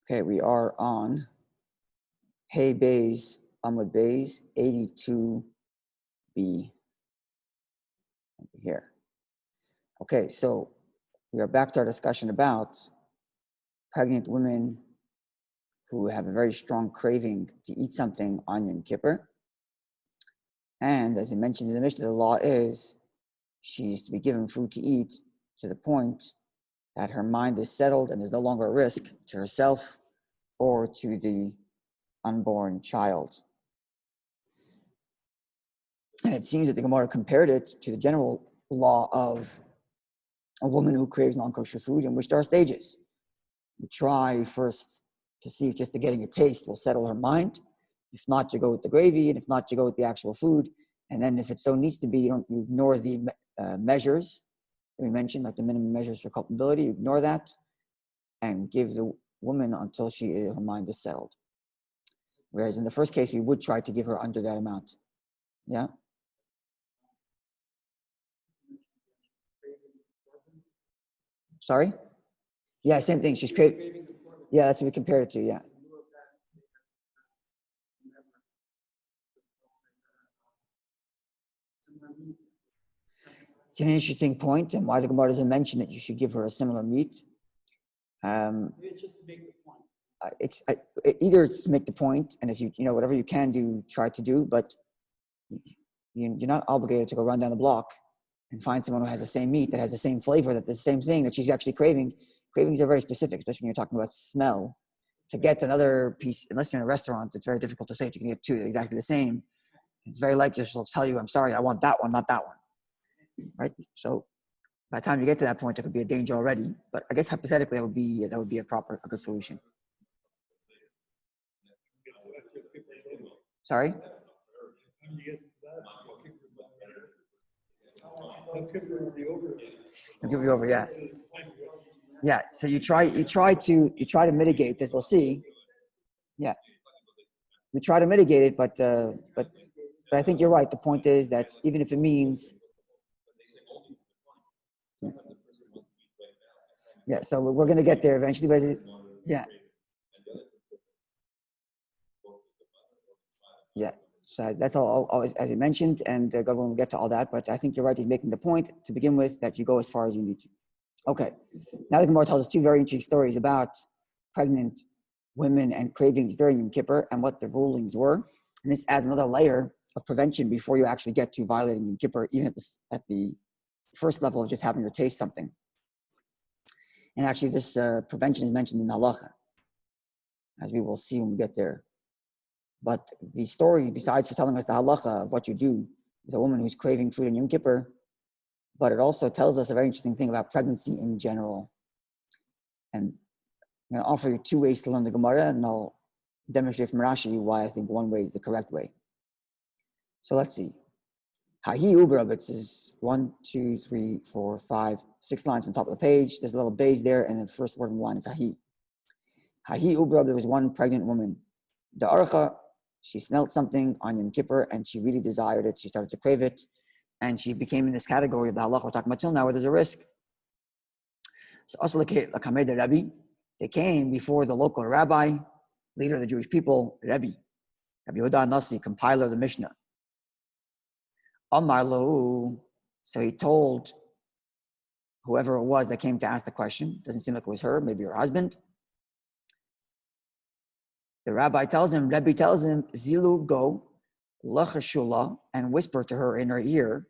Okay, we are on Hey Bays, Amud Bays, 82B over here. Okay, so we are back to our discussion about pregnant women who have a very strong craving to eat something on Yom Kippur. And as I mentioned in the Mishnah, the law is she's to be given food to eat to the point that her mind is settled and there's no longer a risk to herself or to the unborn child. And it seems that the Gemara compared it to the general law of a woman who craves non-kosher food, in which there are stages. You try first to see if just getting a taste will settle her mind. If not, you go with the gravy, and if not, you go with the actual food. And then if it so needs to be, you ignore the measures that we mentioned, like the minimum measures for culpability. You ignore that and give the woman until her mind is settled. Whereas in the first case, we would try to give her under that amount. Yeah? Sorry? Yeah, same thing. She's craving. Yeah, that's what we compared it to, yeah. It's an interesting point, and why the Gemara doesn't mention that you should give her a similar meat. It's just to make the point. Either to make the point, and if you whatever you can do, try to do, but you're not obligated to go run down the block and find someone who has the same meat that has the same flavor, that the same thing that she's actually craving. Cravings are very specific, especially when you're talking about smell. To get another piece, unless you're in a restaurant, it's very difficult to say if you can get two exactly the same. It's very likely she'll tell you, "I'm sorry, I want that one, not that one." Right? So by the time you get to that point, there could be a danger already. But I guess hypothetically, that would be a good solution. Sorry? Yom Kippur will be over, yeah. Yeah. So you try to mitigate this. We'll see. Yeah. We try to mitigate it, but I think you're right. The point is that even if it means, yeah. So we're going to get there eventually, but yeah. Yeah. So that's all as you mentioned, and God will get to all that. But I think you're right. He's making the point to begin with that you go as far as you need to. Okay. Now the Gemara tells us two very interesting stories about pregnant women and cravings during Yom Kippur and what the rulings were. And this adds another layer of prevention before you actually get to violating Yom Kippur, even at the first level of just having to taste something. And actually, this prevention is mentioned in Halacha, as we will see when we get there. But the story, besides for telling us the Halacha of what you do with a woman who's craving food in Yom Kippur, but it also tells us a very interesting thing about pregnancy in general. And I'm going to offer you two ways to learn the Gemara, and I'll demonstrate from Rashi why I think one way is the correct way. So let's see. Hahi Ubra, it says 1, 2, 3, 4, 5, 6 lines from the top of the page. There's a little base there, and the first word in the line is Hahi. Hahi Ubra, there was one pregnant woman. The Archa, she smelled something on Yom Kippur, and she really desired it. She started to crave it, and she became in this category of the halacha we're talking about till now, where there's a risk. So also look at the Rabbi. They came before the local rabbi, leader of the Jewish people, Rabbi Yehuda Nasi, compiler of the Mishnah. Amar Lahu, so he told whoever it was that came to ask the question, doesn't seem like it was her, maybe her husband. The Rabbi tells him, Zilu, go, lachashula, and whisper to her in her ear,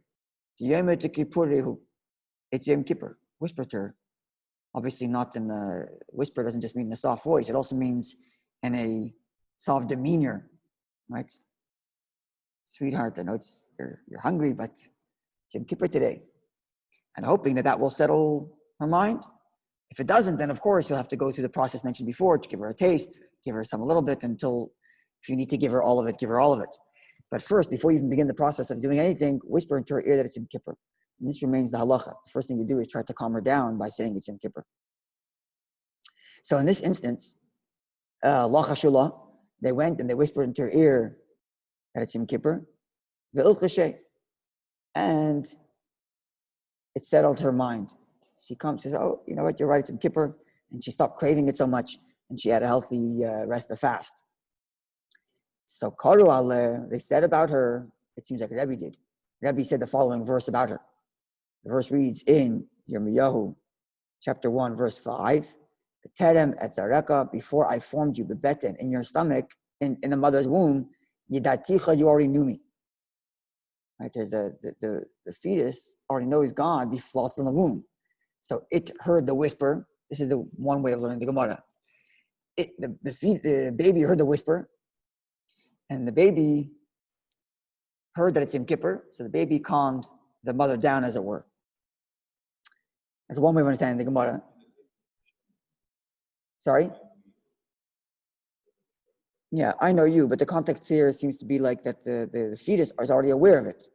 it's Yom Kippur. Whisper to her. Obviously not in a whisper doesn't just mean in a soft voice. It also means in a soft demeanor, right? Sweetheart, I know you're hungry, but it's Yom Kippur today. And hoping that will settle her mind. If it doesn't, then of course you'll have to go through the process mentioned before to give her a taste, give her some a little bit until, if you need to give her all of it, give her all of it. But first, before you even begin the process of doing anything, whisper into her ear that it's Yom Kippur. And this remains the halacha. The first thing you do is try to calm her down by saying it's Yom Kippur. So in this instance, lachashula, they went and they whispered into her ear that it's Yom Kippur, and it settled her mind. She comes, says, "Oh, you know what? You're right. It's Yom Kippur," and she stopped craving it so much. and she had a healthy rest of fast. So Karu Aleh, they said about her, it seems like Rabbi did. Rabbi said the following verse about her. The verse reads in Yirmiyahu, chapter 1, verse 5, Terem et zareka, before I formed you, bebeten, in your stomach, in the mother's womb, yidaticha, you already knew me. Right? There's the fetus already knows God while it's in the womb. So it heard the whisper. This is the one way of learning the Gemara. The baby heard the whisper, and the baby heard that it's Yom Kippur, so the baby calmed the mother down, as it were. That's one way of understanding the Gemara. Sorry? Yeah, I know you, but the context here seems to be like that the fetus is already aware of it.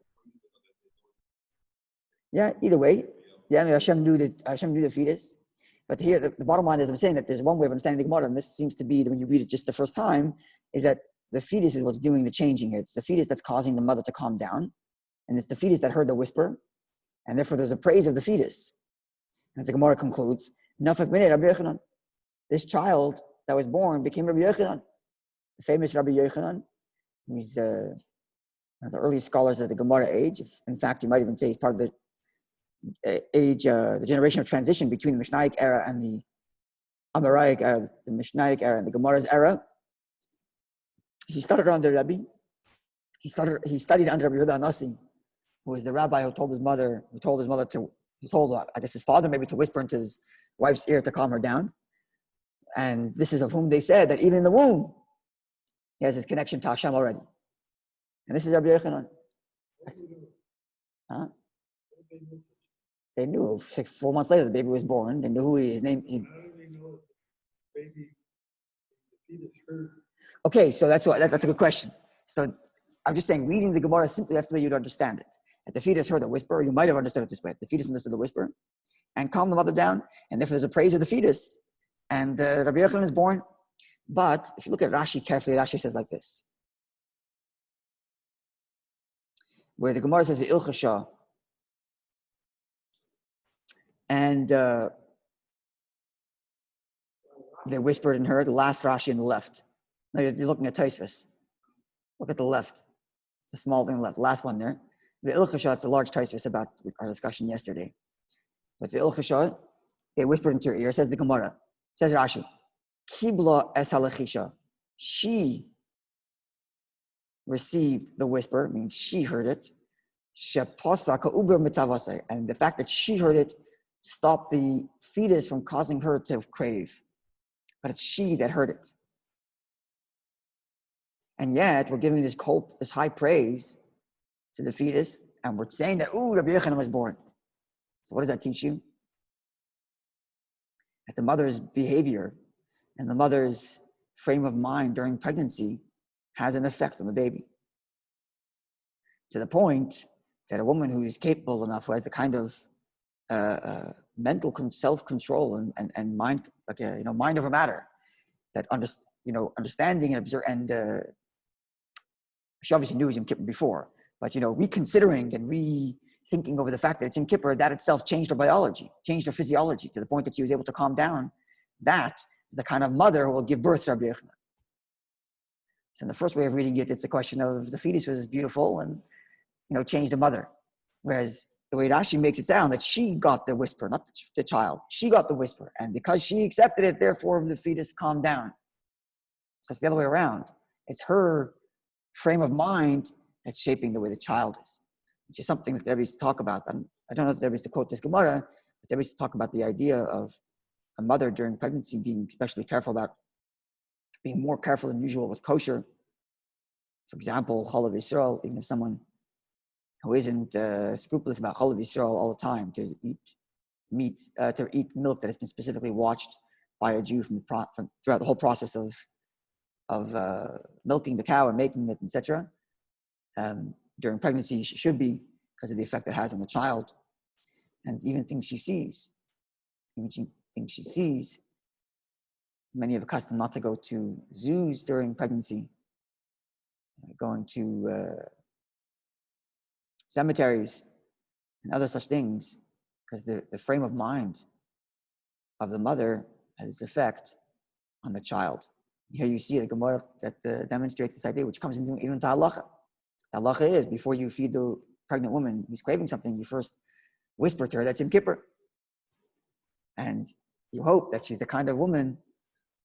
Yeah, either way. Yeah, I mean, Hashem knew the fetus. But here, the bottom line is, I'm saying that there's one way of understanding the Gemara, and this seems to be, when you read it just the first time, is that the fetus is what's doing the changing here. It's the fetus that's causing the mother to calm down, and it's the fetus that heard the whisper, and therefore there's a praise of the fetus. As the Gemara concludes, Nafak minei Rabbi Yochanan. This child that was born became Rabbi Yochanan, the famous Rabbi Yochanan. He's one of the earliest scholars of the Gemara age. In fact, you might even say he's part of the age, the generation of transition between the Mishnaic era and the Amaraic era, the Mishnaic era and the Gemara's era. He studied under Rabbi. He studied under Rabbi Yehuda Anasi, who was the rabbi who told his father, I guess his father maybe, to whisper into his wife's ear to calm her down. And this is of whom they said that even in the womb, he has his connection to Hashem already. And this is Rabbi Yochanan. Huh? They knew. 4 months later, the baby was born. They knew who his name. How do they know the baby, the fetus heard? Okay, so that's a good question. So I'm just saying, reading the Gemara simply, that's the way you'd understand it. If the fetus heard the whisper, you might have understood it this way. The fetus understood the whisper and calmed the mother down, and therefore there's a praise of the fetus. And Rabbi Yochanan is born. But if you look at Rashi carefully, Rashi says like this. Where the Gemara says, V'ilchasha, and they whispered in her, the last Rashi on the left. Now you're looking at Tosfos. Look at the left, the small thing on the left, last one there. V'ilchasha, it's a large Tosfos about our discussion yesterday. But V'ilchasha, they whispered into her ear, says the Gemara, says Rashi, Kibla es halachisha, she received the whisper, means she heard it. Shepasa ka'uber mitavasai, and the fact that she heard it stopped the fetus from causing her to crave. But it's she that heard it. And yet, we're giving this high praise to the fetus, and we're saying that, Rabbi Yochanan was born. So what does that teach you? That the mother's behavior and the mother's frame of mind during pregnancy has an effect on the baby. To the point that a woman who is capable enough, who has the kind of mental self-control and mind, mind over matter, that understanding and observe, and she obviously knew it was Yom Kippur before, but reconsidering and rethinking over the fact that it's Yom Kippur, that itself changed her biology, changed her physiology to the point that she was able to calm down. That is the kind of mother who will give birth to Rabbi Yochanan. So in the first way of reading it, it's a question of the fetus was beautiful and changed the mother. Whereas the way Rashi makes it sound that she got the whisper, not the child. She got the whisper. And because she accepted it, therefore the fetus calmed down. So it's the other way around. It's her frame of mind that's shaping the way the child is, which is something that there is to talk about. I don't know if there is to quote this Gemara, but there is to talk about the idea of a mother during pregnancy being especially careful about being more careful than usual with kosher. For example, Chalav Yisrael, even if someone who isn't scrupulous about Chalav Yisrael all the time, to eat meat, to eat milk that has been specifically watched by a Jew from throughout the whole process of milking the cow and making it, etc. During pregnancy, she should be, because of the effect it has on the child, and even things she sees. Many are accustomed not to go to zoos during pregnancy, going to cemeteries and other such things, because the frame of mind of the mother has its effect on the child. Here you see a Gemara that demonstrates this idea, which comes into even to halacha. The halacha is, before you feed the pregnant woman who's craving something, you first whisper to her that's Yom Kippur. And you hope that she's the kind of woman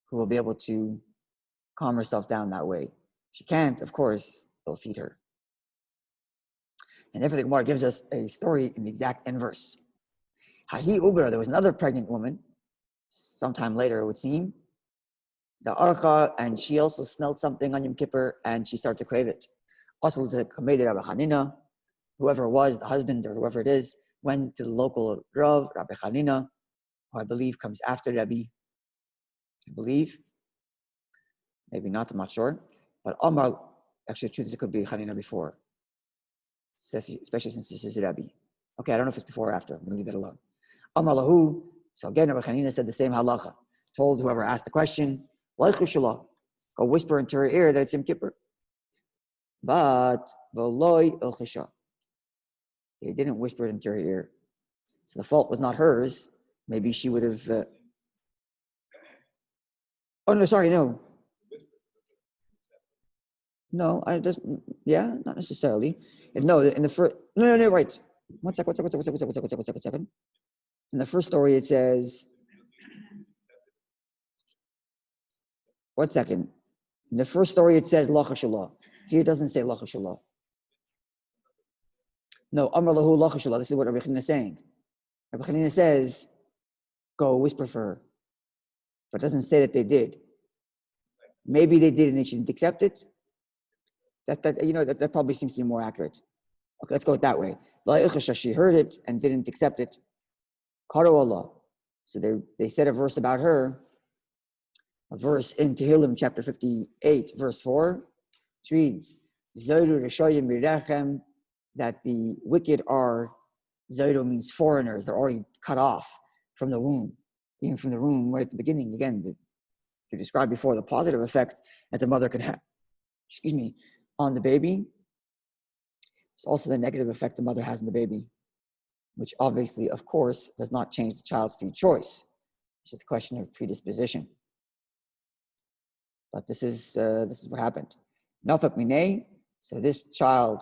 who will be able to calm herself down that way. If she can't, of course, they'll feed her. And therefore the Gemara gives us a story in the exact inverse. Hahi Ubra, there was another pregnant woman, sometime later it would seem, the archa, and she also smelled something on Yom Kippur, and she started to crave it. Also, the Kamei Rabbi Chanina, whoever it was, the husband or whoever it is, went to the local Rav, Rabbi Chanina, who I believe comes after Rabbi. I believe. Maybe not, I'm not sure. But Amar, actually, the truth is it could be Chanina before, especially since this is Rabbi. Okay, I don't know if it's before or after. I'm going to leave that alone. Amar lahu, so again, Rabbi Chanina said the same halacha. Told whoever asked the question, go whisper into her ear that it's Yom Kippur. But v'loi il-chisha, they didn't whisper it into her ear. So the fault was not hers. Maybe she would have... Oh, no, sorry, no. No, not necessarily. No, in the first... No, right. One second. In the first story, it says... One second. In the first story, it says Lacha Shalah. Here it doesn't say Lacha Shalah. No, Amar Lahu Lacha Shalah. This is what Rabbi Chanina is saying. Rabbi Chanina says, go whisper for her. But it doesn't say that they did. Maybe they did and they didn't accept it. That probably seems to be more accurate. Okay, let's go with that way. She heard it and didn't accept it. Karo Allah. So they said a verse about her. A verse in Tehillim chapter 58, verse 4, which reads, that the wicked are, Zayru means foreigners, they're already cut off from the womb, even from the womb right at the beginning. Again, to describe before the positive effect that the mother can have, on the baby. It's also the negative effect the mother has on the baby, which obviously, of course, does not change the child's free choice. It's just a question of predisposition. But this is what happened. Nafak Minei, so this child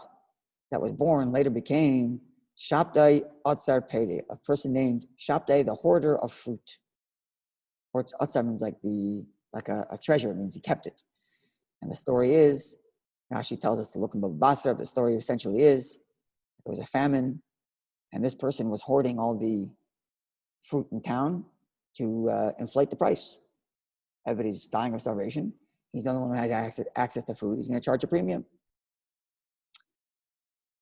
that was born later became Shabdai Atzar Pede, a person named Shabdai, the hoarder of fruit. Or Atzar means like a treasure, it means he kept it. And the story is, Rashi tells us to look in Baba Basra, the story essentially is, there was a famine, and this person was hoarding all the fruit in town to inflate the price. Everybody's dying of starvation. He's the only one who has access to food. He's going to charge a premium.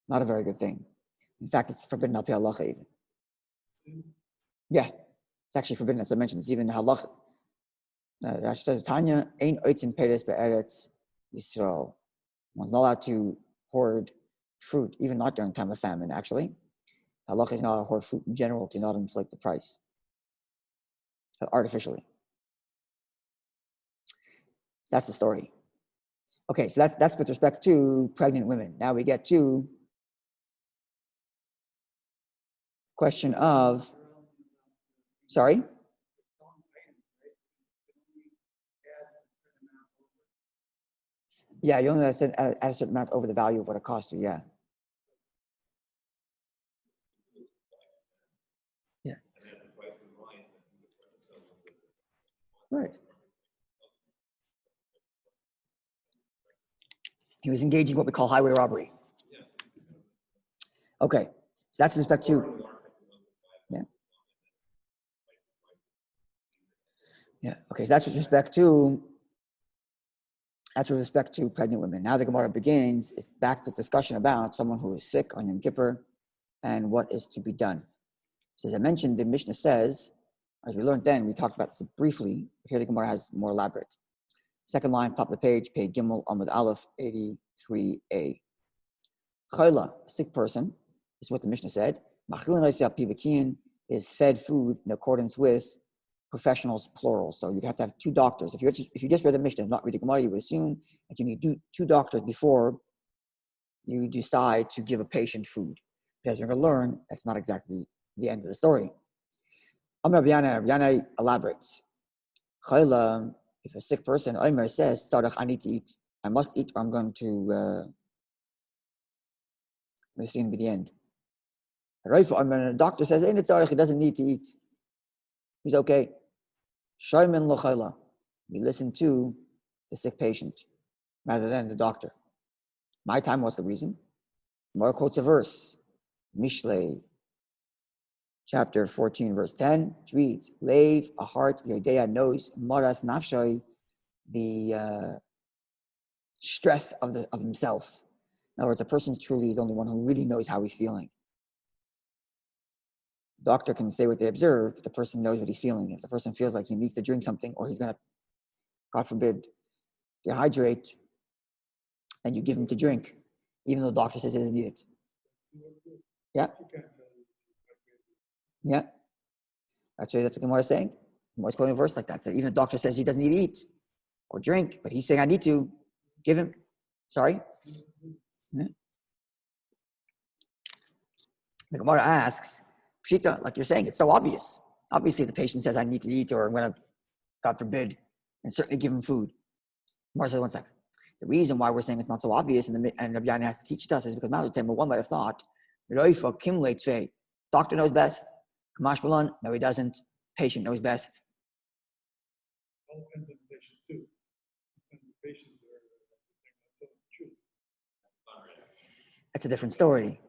Not a very good thing. In fact, it's forbidden al pi halacha even. Yeah, it's actually forbidden, as I mentioned. It's even halacha. Rashi says, Tanya, ein oitzin peres be'eretz Yisrael. One's not allowed to hoard fruit, even not during time of famine, actually. Halacha is not allowed to hoard fruit in general to not inflate the price artificially. That's the story. Okay, so that's with respect to pregnant women. Now we get to question of, sorry? Yeah, you only said add a certain amount over the value of what it costs you, yeah. Yeah. Right. He was engaging what we call highway robbery. Okay, so that's with respect to, yeah. Okay, so that's with respect to pregnant women. Now the Gemara begins, it's back to discussion about someone who is sick on Yom Kippur and what is to be done. So as I mentioned, the Mishnah says, as we learned then, we talked about this briefly, but here the Gemara has more elaborate. Second line, top of the page, Pei Gimel Amud Aleph 83a. Chayla, a sick person, is what the Mishnah said. Machilin is fed food in accordance with professionals, plural. So you'd have to have two doctors. If you just read the Mishnah, not read the Gemara, you would assume that you need two doctors before you decide to give a patient food. Because you're going to learn that's not exactly the end of the story. Rabbi Yana elaborates. Chayla, if a sick person, Omer says, Tzarech, I need to eat. I must eat or I'm going to, we'll see in the end. The doctor says, Ein Tzarech, he doesn't need to eat. He's okay. Shaymin L'chayla. We listen to the sick patient rather than the doctor. My time, what's the reason? More quotes a verse. Mishlei, chapter 14, verse 10, which reads, Leiv, a heart, Yodea knows, Maras Nafshai, the stress of himself. In other words, a person truly is the only one who really knows how he's feeling. The doctor can say what they observe, but the person knows what he's feeling. If the person feels like he needs to drink something or he's going to, God forbid, dehydrate, and you give him to drink, even though the doctor says he doesn't need it. Yeah. Yeah. That's what Gemara is saying. Gemara's quoting a verse like that even the doctor says he doesn't need to eat or drink, but he's saying, I need to give him. Sorry? Yeah. The Gemara asks, Pshita, like you're saying, it's so obvious. Obviously, the patient says, I need to eat, or I'm going to, God forbid, and certainly give him food. Gemara says, one second. The reason why we're saying it's not so obvious, and Rabbi Yana has to teach it us, is because one might have thought, doctor knows best. Kamash Balan, no, he doesn't. Patient knows best. All depends on the patient too. Depends on the patients are telling the truth. That's a different story.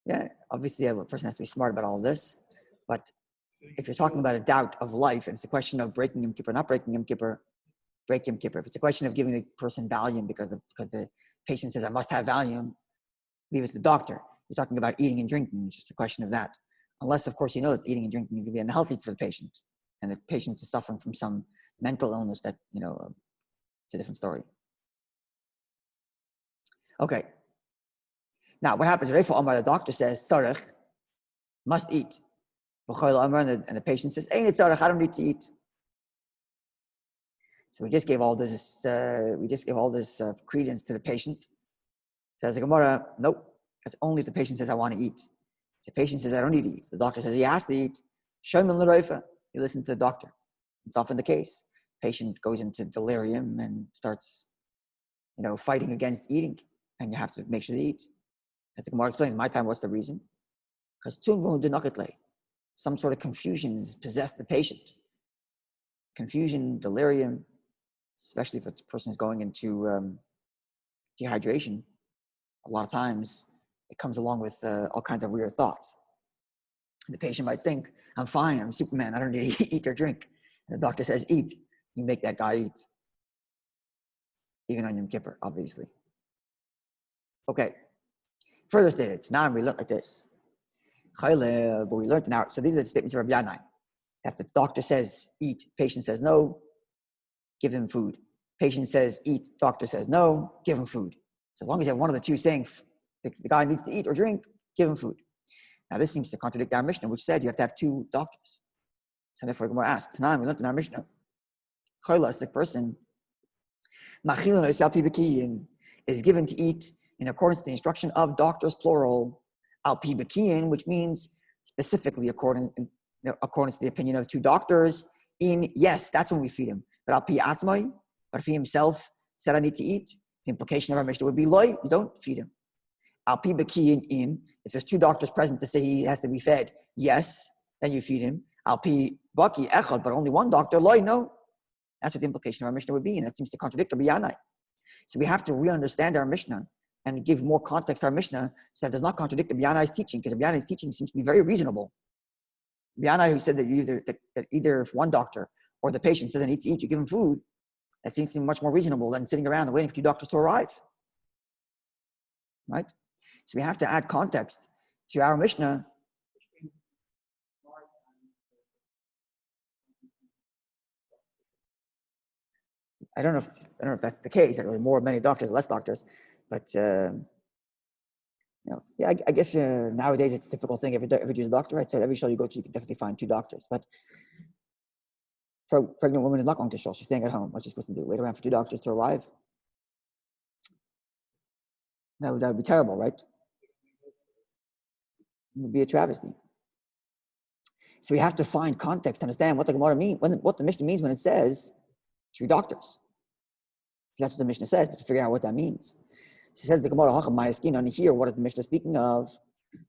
Yeah, obviously, a person has to be smart about all of this. But if you're talking about a doubt of life, and it's a question of breaking Yom Kippur, not breaking Yom Kippur, break Yom Kippur. If it's a question of giving the person Valium because the patient says, I must have Valium, leave it to the doctor. You're talking about eating and drinking. It's just a question of that. Unless, of course, you know that eating and drinking is going to be unhealthy for the patient, and the patient is suffering from some mental illness that, it's a different story. Okay. Now, what happens? The doctor says, Tzarech, must eat. And the patient says, Ein Tzarech, I don't need to eat. So we just gave all this credence to the patient. Says the Gemara, nope. That's only if the patient says, I want to eat. If the patient says, I don't need to eat. The doctor says he has to eat. Shaymin L'Roifa. You listen to the doctor. It's often the case. Patient goes into delirium and starts, fighting against eating. And you have to make sure they eat. As the Gemara explains, my time, what's the reason? Because some sort of confusion has possessed the patient. Confusion, delirium, especially if a person is going into dehydration. A lot of times it comes along with all kinds of weird thoughts. The patient might think, I'm fine, I'm Superman, I don't need to eat or drink. And the doctor says, eat. You make that guy eat. Even on Yom Kippur, obviously. Okay. Further stated, now we learned like this. But we learned now, so these are the statements of Rabbi Yanai. If the doctor says eat, patient says no, give him food. Patient says eat, doctor says no, give him food. So as long as you have one of the two saying the guy needs to eat or drink, give him food. Now this seems to contradict our Mishnah, which said you have to have two doctors. So therefore, Gemara asked, Tanan, we learned in our Mishnah, a sick person, is given to eat in accordance with the instruction of doctors, plural, al pi bekiyin, which means specifically according to the opinion of two doctors. Yes, that's when we feed him. But al pi atzmai, but if he himself said I need to eat, the implication of our Mishnah would be loy, you don't feed him. Al pi bekiyin, if there's two doctors present to say he has to be fed, yes, then you feed him. Al pi baki echad, but only one doctor, loy, no. That's what the implication of our Mishnah would be, and that seems to contradict Rabbi Yanai. So we have to re-understand our Mishnah and give more context to our Mishnah so that does not contradict Rabbi Yanai's teaching, because Rabbi Yanai's teaching seems to be very reasonable. Rabbi Yanai, who said that either if one doctor or the patient says I need to eat, you give him food, that seems to be much more reasonable than sitting around and waiting for two doctors to arrive. Right? So we have to add context to our Mishnah. I don't know if that's the case. There are more many doctors, less doctors, but I guess nowadays it's a typical thing. If you're a doctor, right? So every show you go to, you can definitely find two doctors. But for a pregnant woman is not going to show; she's staying at home. What's she supposed to do? Wait around for two doctors to arrive? No, that would be terrible, right? It would be a travesty. So we have to find context to understand what the Gemara means, what the Mishnah means when it says two doctors. That's what the Mishnah says, but to figure out what that means. She says the Gemara Hacham Mayaskin on here, what is the Mishnah speaking of?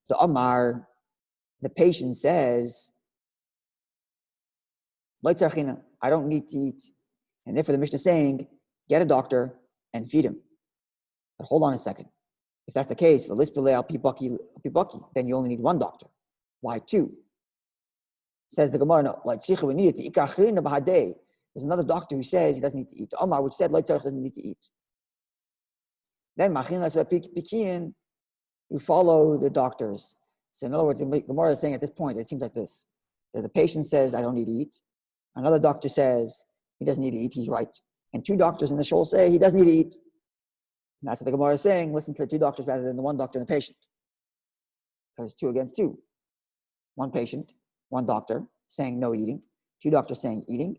The Amar, the patient says, I don't need to eat. And therefore the Mishnah is saying, get a doctor and feed him. But hold on a second. If that's the case, then you only need one doctor. Why two? Says the Gemara, no, like we need it. There's another doctor who says he doesn't need to eat. Omar, which said doesn't need to eat. Then you follow the doctors. So in other words, the Gemara is saying at this point, it seems like this. The patient says, I don't need to eat. Another doctor says, he doesn't need to eat, he's right. And two doctors in the shul say, he doesn't need to eat. And that's what the Gemara is saying, listen to the two doctors rather than the one doctor and the patient. Because it's 2 against 2. One patient, one doctor saying no eating, two doctors saying eating.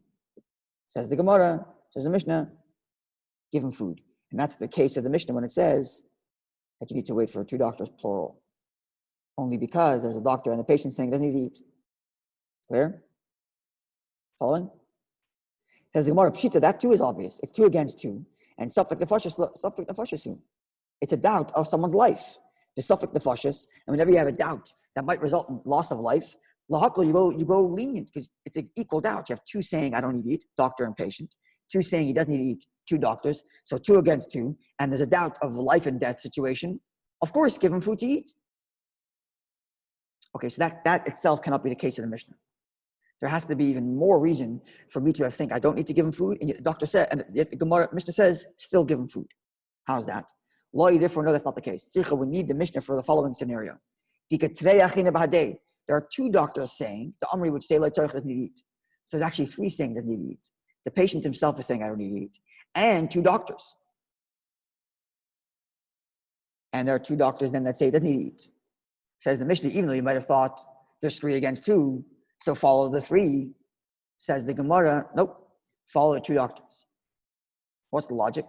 Says the Gemara, says the Mishnah, give him food. And that's the case of the Mishnah when it says that you need to wait for 2 doctors, plural. Only because there's a doctor and the patient saying he doesn't need to eat. Clear? Following? Says the Gemara, Pshita, that too is obvious. It's 2 against 2. And Suffolk Nefashis. It's a doubt of someone's life. The Suffolk Nefashis, and whenever you have a doubt that might result in loss of life, Lahakal, you go lenient because it's an equal doubt. You have 2 saying, I don't need to eat, doctor and patient. 2 saying he doesn't need to eat, 2 doctors. So 2 against 2. And there's a doubt of life and death situation. Of course, give him food to eat. Okay, so that itself cannot be the case of the Mishnah. There has to be even more reason for me to think I don't need to give him food. And yet the doctor said, and yet the Gemara Mishnah says, still give him food. How's that? Law, you therefore know that's not the case. We need the Mishnah for the following scenario. There are 2 doctors saying, the Amri would say, doesn't need to eat. So there's actually 3 saying doesn't need to eat. The patient himself is saying, I don't need to eat. And 2 doctors. And there are 2 doctors then that say, doesn't need to eat. Says the Mishnah, even though you might have thought there's 3 against 2, so follow the 3. Says the Gemara, nope, follow the 2 doctors. What's the logic?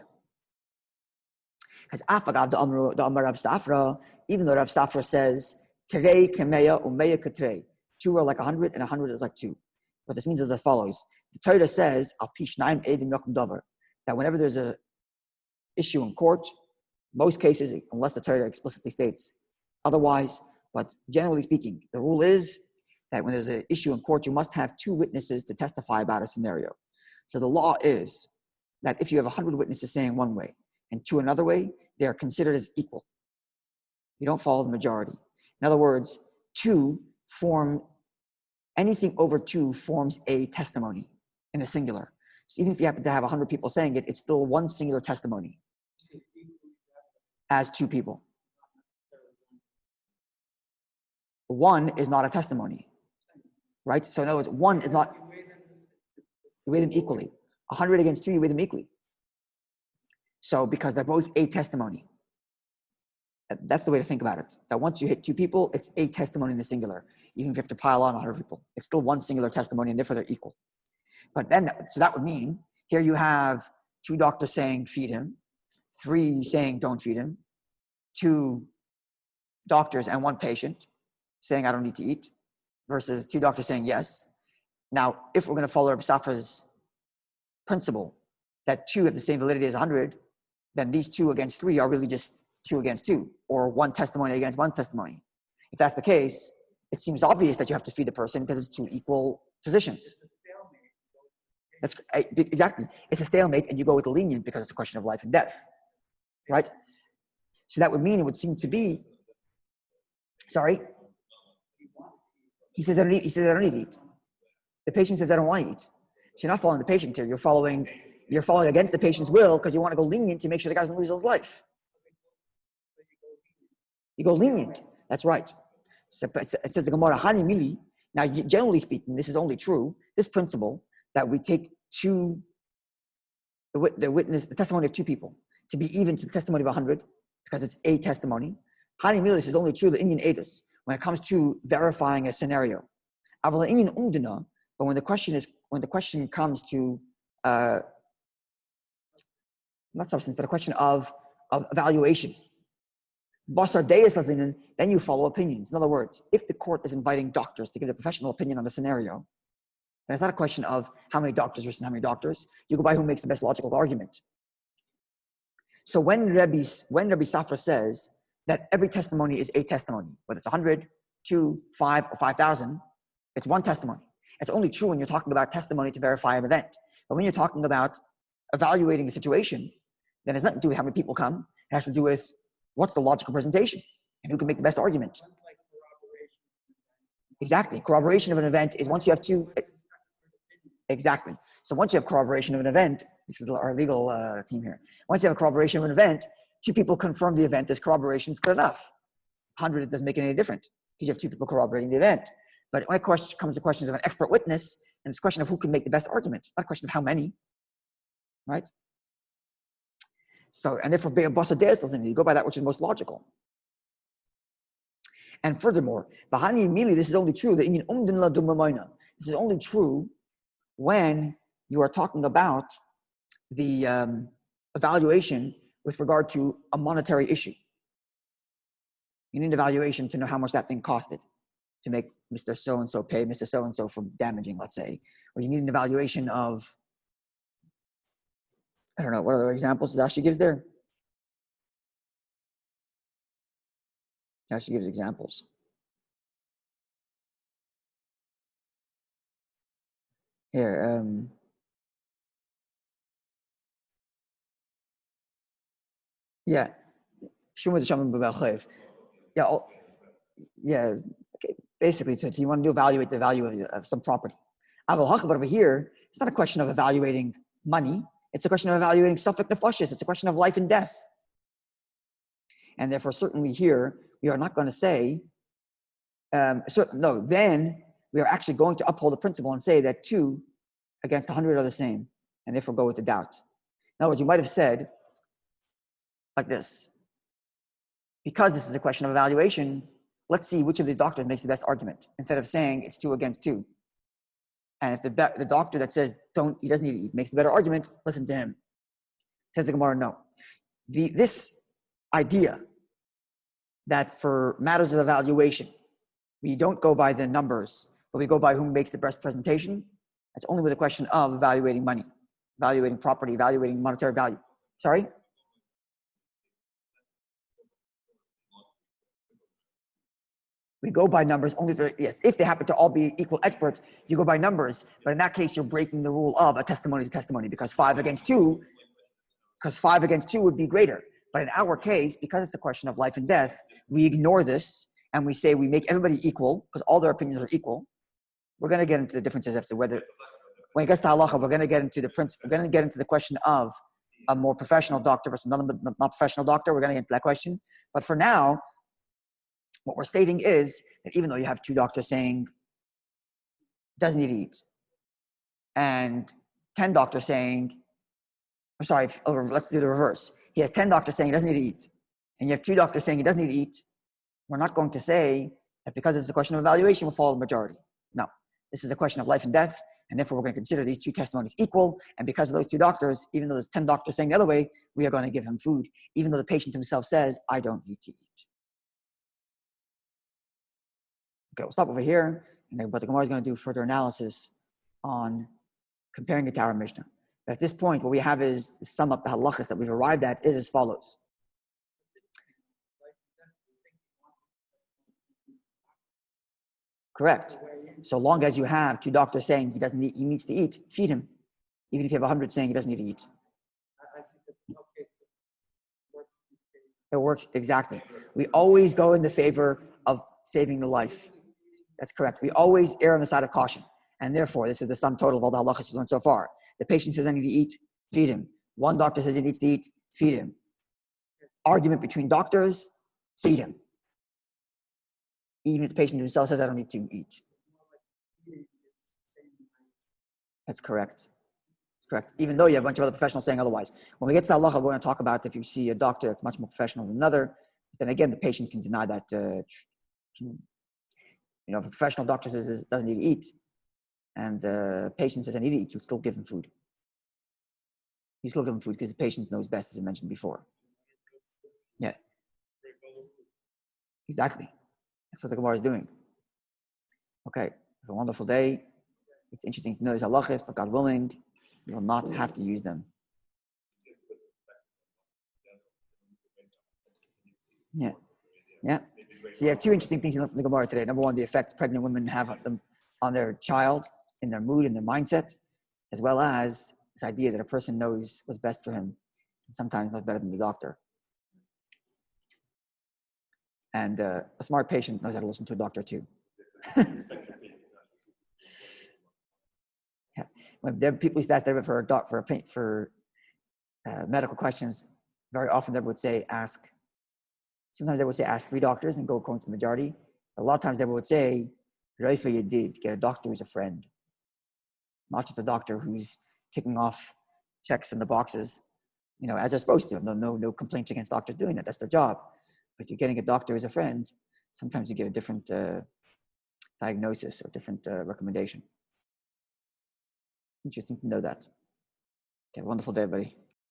Because Afagad the Amar Rav Safra, even though Rav Safra says, Terei Kameya Umeya Katrei. 2 are like 100 and 100 is like 2. What this means is as follows. The Torah says, Al Pishnaim Edim Yakum Davar, that whenever there's an issue in court, most cases, unless the Torah explicitly states otherwise, but generally speaking, the rule is that when there's an issue in court, you must have 2 witnesses to testify about a scenario. So the law is that if you have 100 witnesses saying one way and 2 another way, they are considered as equal. You don't follow the majority. In other words, 2 form, anything over 2 forms a testimony in the singular. So even if you happen to have 100 people saying it, it's still one singular testimony as 2 people. 1 is not a testimony, right? So in other words, 1 is not, you weigh them equally. 100 against 2, you weigh them equally. So because they're both a testimony. That's the way to think about it. That once you hit 2 people, it's a testimony in the singular. Even if you have to pile on 100 people, it's still one singular testimony and therefore they're equal. But then, so that would mean, here you have 2 doctors saying feed him, 3 saying don't feed him, 2 doctors and 1 patient saying I don't need to eat, versus 2 doctors saying yes. Now, if we're going to follow Rabbi Safra's principle that 2 have the same validity as 100, then these 2 against 3 are really just 2 against 2, or 1 testimony against 1 testimony. If that's the case, it seems obvious that you have to feed the person because it's 2 equal positions. That's exactly. It's a stalemate, and you go with the lenient because it's a question of life and death, right? So that would mean it would seem to be. Sorry. He says I don't eat. He says I don't need to eat. The patient says I don't want to eat. So you're not following the patient here. You're following against the patient's will because you want to go lenient to make sure the guy doesn't lose his life. You go lenient. That's right. So it says the Gemara Hani Mili. Now, generally speaking, this is only true. This principle that we take the testimony of 2 people to be even to the testimony of 100 because it's a testimony. Hani Mili is only true the Indian Edus when it comes to verifying a scenario. But when the question comes to not substance, but a question of evaluation. Then you follow opinions. In other words, if the court is inviting doctors to give their professional opinion on a scenario, then it's not a question of how many doctors versus how many doctors. You go by who makes the best logical argument. So when Rabbi Safra says that every testimony is a testimony, whether it's 100, 2, 5, or 5,000, it's one testimony. It's only true when you're talking about testimony to verify an event. But when you're talking about evaluating a situation, then it's nothing to do with how many people come. It has to do with what's the logical presentation and who can make the best argument. Exactly. Corroboration of an event is once you have two. Exactly. So once you have corroboration of an event, this is our legal team here. Once you have a corroboration of an event, two people confirm the event as corroboration is good enough. 100, it doesn't make it any different because you have two people corroborating the event. But when it comes to questions of an expert witness, and it's a question of who can make the best argument, not a question of how many, right? So, and therefore, you go by that which is most logical. And furthermore, this is only true. This is only true when you are talking about the evaluation with regard to a monetary issue. You need an evaluation to know how much that thing costed to make Mr. So-and-so pay Mr. So-and-so for damaging, let's say. Or you need an evaluation of, I don't know, what other examples that she gives there? Now she gives examples. Here, yeah. Yeah, yeah. Okay. Basically, you want to evaluate the value of some property. But over here, it's not a question of evaluating money. It's a question of evaluating safek nefashis. It's a question of life and death. And therefore, certainly here, we are not going to say, then we are actually going to uphold the principle and say that 2 against 100 are the same, and therefore go with the doubt. In other words, you might have said like this: because this is a question of evaluation, let's see which of the doctors makes the best argument, instead of saying it's 2 against 2. And if the doctor that says he doesn't need to eat makes the better argument, listen to him. Says the Gemara, no. This idea that for matters of evaluation, we don't go by the numbers, but we go by whom makes the best presentation, that's only with a question of evaluating money, evaluating property, evaluating monetary value. Sorry? We go by numbers only if they happen to all be equal experts, you go by numbers. But in that case, you're breaking the rule of a testimony to testimony because 5 against 2 would be greater. But in our case, because it's a question of life and death, we ignore this and we say we make everybody equal because all their opinions are equal. We're going to get into the differences as to whether, when it gets to halacha, we're going to get into the principle. We're going to get into the question of a more professional doctor versus not professional doctor. We're going to get into that question. But for now, what we're stating is that even though you have 2 doctors saying doesn't need to eat, and 10 doctors saying, let's do the reverse. He has 10 doctors saying he doesn't need to eat, and you have 2 doctors saying he doesn't need to eat. We're not going to say that because it's a question of evaluation, we'll follow the majority. No, this is a question of life and death, and therefore we're going to consider these 2 testimonies equal. And because of those 2 doctors, even though there's 10 doctors saying the other way, we are going to give him food, even though the patient himself says, I don't need to eat. Okay, we'll stop over here, but the Gemara is going to do further analysis on comparing it to our Mishnah. But at this point, what we have is sum up the halachas that we've arrived at is as follows. Correct. So long as you have 2 doctors saying he needs to eat, feed him. Even if you have 100 saying he doesn't need to eat. It works exactly. We always go in the favor of saving the life. That's correct. We always err on the side of caution. And therefore, this is the sum total of all the halachas we've learned so far. The patient says I need to eat, feed him. One doctor says he needs to eat, feed him. Argument between doctors, feed him. Even if the patient himself says I don't need to eat. That's correct. That's correct. Even though you have a bunch of other professionals saying otherwise. When we get to the halacha, we're going to talk about if you see a doctor that's much more professional than another, then again, the patient can deny that. If a professional doctor says doesn't need to eat, and the patient says I need to eat, you still give him food. You still give him food because the patient knows best, as I mentioned before. Yeah. Exactly. That's what the Gemara is doing. Okay. Have a wonderful day. it's interesting to know these halachas, but God willing, you will not have to use them. Yeah. Yeah. So you have two interesting things you learn from the Gemara today. Number one, the effect pregnant women have on their child, in their mood, in their mindset, as well as this idea that a person knows what's best for him, and sometimes knows better than the doctor. And a smart patient knows how to listen to a doctor too. Yeah. When there are people who ask there for medical questions, very often they would say sometimes they would say ask 3 doctors and go according to the majority. A lot of times they would say, Reifa you did, get a doctor who's a friend. Not just a doctor who's ticking off checks in the boxes, as they're supposed to. No complaints against doctors doing that. That's their job. But you're getting a doctor as a friend, sometimes you get a different diagnosis or different recommendation. Interesting to know that. Okay, wonderful day, everybody.